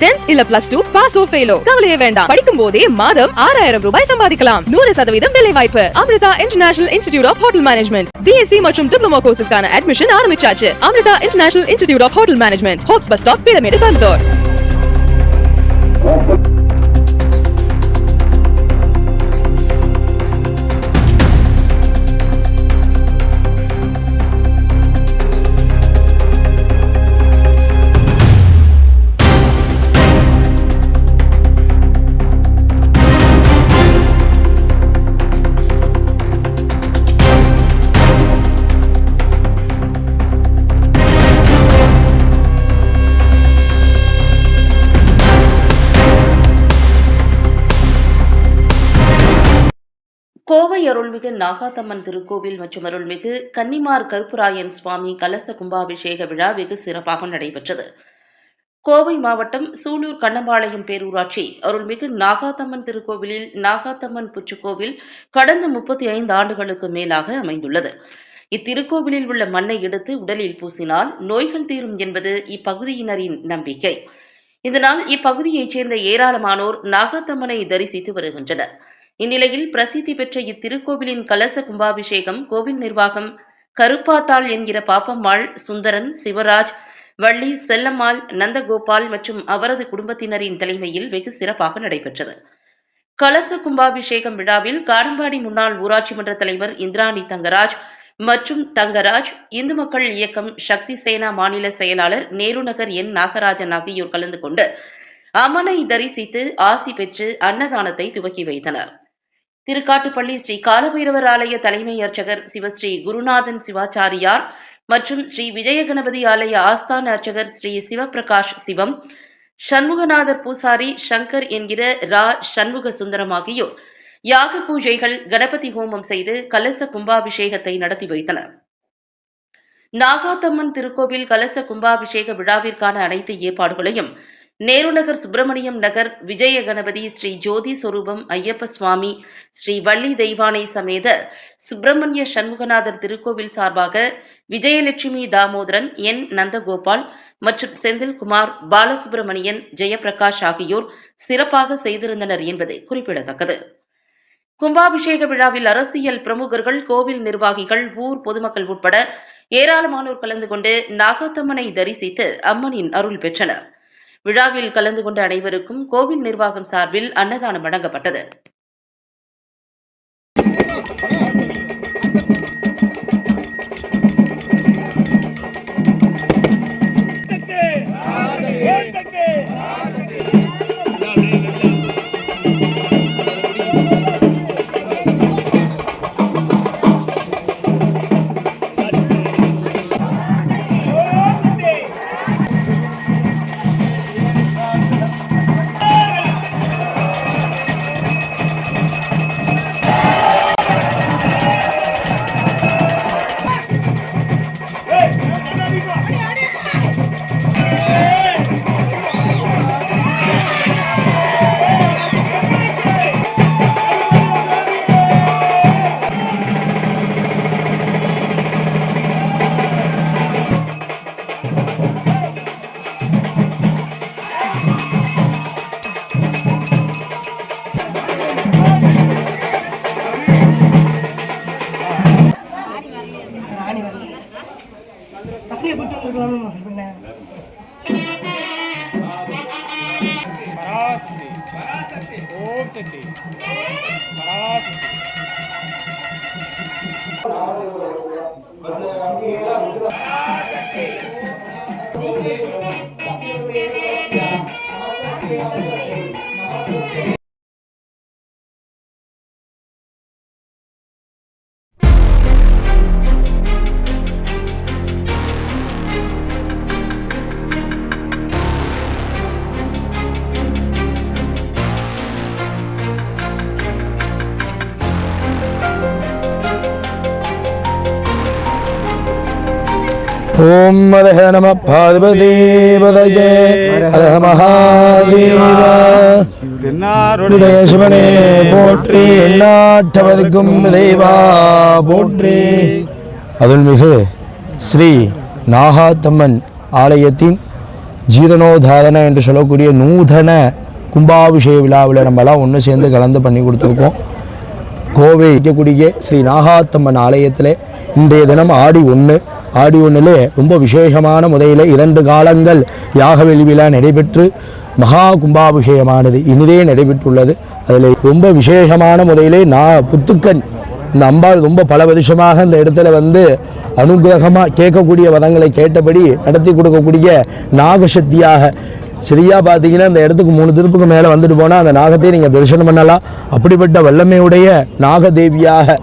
10th இல்ல +2 பாஸோ ஃபெயிலோ கவலையே வேண்டாம். படிக்கும் போதே மாதம் 6000 ரூபாய் சம்பாதிக்கலாம். 100% வேலை வாய்ப்பு. Amrita international institute of hotel management BSc மற்றும் டிப்ளமோ கோர்சஸ்க்கான அட்மிஷன் ஆரம்பிச்சாச்சு. Amrita international institute of hotel management, hopes bus stop, Peelamedu, Coimbatore. Kovai அருள்மிகு நாகாத்தம்மன் திருக்கோவில் மற்றும் அருள்மிகு கன்னிமார் கருப்புராயன் சுவாமி கலச கும்பாபிஷேக விழா வெகு சிறப்பாக நடைபெற்றது. கோவை மாவட்டம் சூலூர் கண்ணம்பாளையம் பேரூராட்சி அருள்மிகு நாகாத்தம்மன் திருக்கோவிலில் நாகாத்தம்மன் புற்றுக்கோவில் கடந்த 35 ஆண்டுகளுக்கு மேலாக அமைந்துள்ளது. இத்திருக்கோவிலில் உள்ள மண்ணை எடுத்து உடலில் பூசினால் நோய்கள் தீரும் என்பது இப்பகுதியினரின் நம்பிக்கை. இதனால் இப்பகுதியைச் சேர்ந்த ஏராளமானோர் நாகாத்தம்மனை தரிசித்து வருகின்றனர். இந்நிலையில் பிரசித்தி பெற்ற இத்திருக்கோவிலின் கலச கும்பாபிஷேகம் கோவில் நிர்வாகம் கருப்பாத்தாள் என்கிற பாப்பம்மாள், சுந்தரன், சிவராஜ், வள்ளி, செல்லம்மாள், நந்தகோபால் மற்றும் அவரது குடும்பத்தினரின் தலைமையில் வெகு சிறப்பாக நடைபெற்றது. கலச கும்பாபிஷேகம் விழாவில் காரம்பாடி முன்னாள் ஊராட்சி மன்ற தலைவர் இந்திராணி தங்கராஜ் மற்றும் தங்கராஜ், இந்து மக்கள் இயக்கம் சக்தி சேனா மாநில செயலாளர் நேருநகர் என் நாகராஜன் ஆகியோர் கலந்து கொண்டு அம்மனை தரிசித்து ஆசி பெற்று அன்னதானத்தை துவக்கி வைத்தனர். திருக்காட்டுப்பள்ளி ஸ்ரீ காலபைரவர் ஆலய தலைமை அர்ச்சகர் சிவஸ்ரீ குருநாதன் சிவாச்சாரியார் மற்றும் ஸ்ரீ விஜயகணபதி ஆலய ஆஸ்தான அர்ச்சகர் ஸ்ரீ சிவபிரகாஷ் சிவம், சண்முகநாதர் பூசாரி சங்கர் என்கிற ரா சண்முக சுந்தரம் ஆகியோர் யாக பூஜைகள், கணபதி ஹோமம் செய்து கலச கும்பாபிஷேகத்தை நடத்தி வைத்தனர். நாகாத்தம்மன் திருக்கோவில் கலச கும்பாபிஷேக விழாவிற்கான அனைத்து ஏற்பாடுகளையும் நேருநகர் சுப்பிரமணியம் நகர் விஜய கணபதி ஸ்ரீ ஜோதி சொரூபம் ஐயப்ப சுவாமி ஸ்ரீ வள்ளி தெய்வானை சமேத சுப்பிரமணிய சண்முகநாதர் திருக்கோவில் சார்பாக விஜயலட்சுமி தாமோதரன், என் நந்தகோபால் மற்றும் செந்தில்குமார், பாலசுப்பிரமணியன், ஜெயபிரகாஷ் ஆகியோர் சிறப்பாக செய்திருந்தனர் என்பது குறிப்பிடத்தக்கது. கும்பாபிஷேக விழாவில் அரசியல் பிரமுகர்கள், கோவில் நிர்வாகிகள், ஊர் பொதுமக்கள் உட்பட ஏராளமானோர் கலந்து கொண்டு நாகாத்தம்மனை தரிசித்து அம்மனின் அருள் பெற்றனர். விழாவில் கலந்து கொண்ட அனைவருக்கும் கோவில் நிர்வாகம் சார்பில் அன்னதானம் வழங்கப்பட்டது. ओम हरः नमः पार्वतीपतये हरः महादेव சிவனே போற்றி எண்ணாற்றவர்க்கும் தேவா போற்றி. அருள்மிகு ஸ்ரீ நாகாத்தம்மன் ஆலயத்தின் ஜீரணோதாரண என்று சொல்லக்கூடிய நூதன கும்பாபிஷேக விழாவில் நம்மளாம் ஒன்று சேர்ந்து கலந்து பண்ணி கொடுத்துருக்கோம். கோவை இருக்கக்கூடிய ஸ்ரீ நாகாத்தம்மன் ஆலயத்தில் இன்றைய தினம் ஆடி 1 ரொம்ப விசேஷமான முறையில் 2 காலங்கள் யாகவெளி விழா நடைபெற்று மகா கும்பாபிஷேகமானது இனிதே நடைபெற்றுள்ளது. அதில் ரொம்ப விசேஷமான முறையிலே புத்துக்கன் இந்த அம்பாள் ரொம்ப பல வருஷமாக இந்த இடத்துல வந்து அனுகிரகமாக கேட்கக்கூடிய வதங்களை கேட்டபடி நடத்தி கொடுக்கக்கூடிய நாகசக்தியாக சரியாக பார்த்தீங்கன்னா இந்த இடத்துக்கு 3 திருப்புக்கு மேலே வந்துட்டு போனால் அந்த நாகத்தை நீங்கள் தரிசனம் பண்ணலாம். அப்படிப்பட்ட வல்லமையுடைய நாகதேவியாக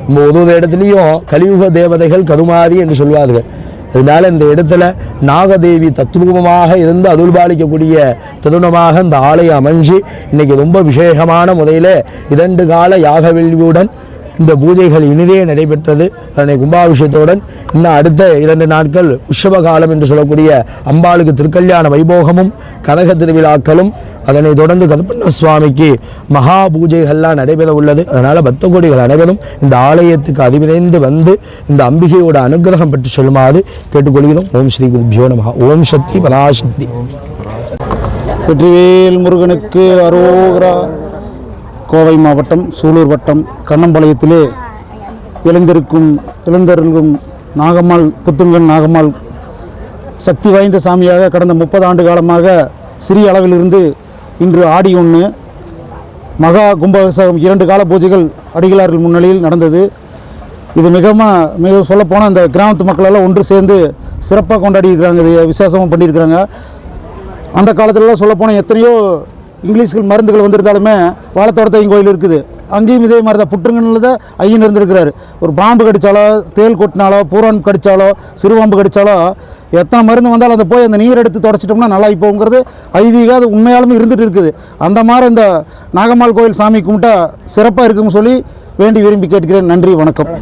நம்ம ஒவ்வொரு இடத்துலையும் கலியுக தேவதைகள் கருமாரி என்று சொல்வார்கள். அதனால இந்த இடத்துல நாகதேவி தத்ரூபமாக இருந்து அருள்பாலிக்கக்கூடிய தருணமாக இந்த ஆலயம் அமைஞ்சு இன்னைக்கு ரொம்ப விசேஷமான முறையில் 2 கால யாகவெள்ளியுடன் இந்த பூஜைகள் இனிதே நடைபெற்றது. அதனை கும்பாபிஷேகத்துடன் இன்னும் அடுத்த 2 நாட்கள் உற்சவ காலம் என்று சொல்லக்கூடிய அம்பாளுக்கு திருக்கல்யாண வைபோகமும் கனக திருவிழாக்களும் அதனை தொடர்ந்து கருப்பண்ண சுவாமிக்கு மகா பூஜைகள்லாம் நடைபெற உள்ளது. அதனால் பக்த கோடிகள் அனைவரும் இந்த ஆலயத்துக்கு அதிவிரைந்து வந்து இந்த அம்பிகையோட அனுகிரகம் பெற்று செல்லுமாறு கேட்டுக்கொள்கிறோம். ஓம் ஸ்ரீ குருபியோ நமஹ. ஓம் சக்தி பராசக்தி. வெற்றிவேல் முருகனுக்கு அரோகரா. கோவை மாவட்டம் சூலூர் வட்டம் கண்ணம்பாளையத்திலே எழுந்தருளும் நாகம்மாள் புத்துங்கன் நாகம்மாள் சக்தி வாய்ந்த சாமியாக கடந்த 30 ஆண்டு காலமாக சிறிய அளவிலிருந்து இன்று ஆடி 1 மகா கும்பாபிஷேகம் 2 கால பூஜைகள் அடிகளார்கள் முன்னிலையில் நடந்தது. இது மிக சொல்லப்போனால் அந்த கிராமத்து மக்களெல்லாம் ஒன்று சேர்ந்து சிறப்பாக கொண்டாடி இருக்கிறாங்க. இது விசேஷமாக பண்ணியிருக்கிறாங்க. அந்த காலத்துலலாம் சொல்லப்போனால் எத்தனையோ இங்கிலீஷ்கள் மருந்துகள் வந்திருந்தாலுமே வாழைத்தோட்டத்தையும் கோயில் இருக்குது. அங்கேயும் இதே மாதிரி தான் புற்றுங்கன்னு தான் ஐயன் இருந்திருக்கிறாரு. ஒரு பாம்பு கடித்தாலோ தேல் கொட்டினாலோ பூரான் கடித்தாலோ சிறுபாம்பு கடித்தாலோ எத்தனை மருந்து வந்தாலும் அதை போய் அந்த நீர் எடுத்து தொடச்சிட்டோம்னா நல்லா இப்போங்கிறது ஐதீகம். அது உண்மையாலுமே இருந்துகிட்டு இருக்குது. அந்த மாதிரி இந்த நாகம்மாள் கோயில் சாமி கும்பிட்டா சிறப்பாக இருக்குன்னு சொல்லி வேண்டி விரும்பி கேட்கிறேன். நன்றி, வணக்கம்.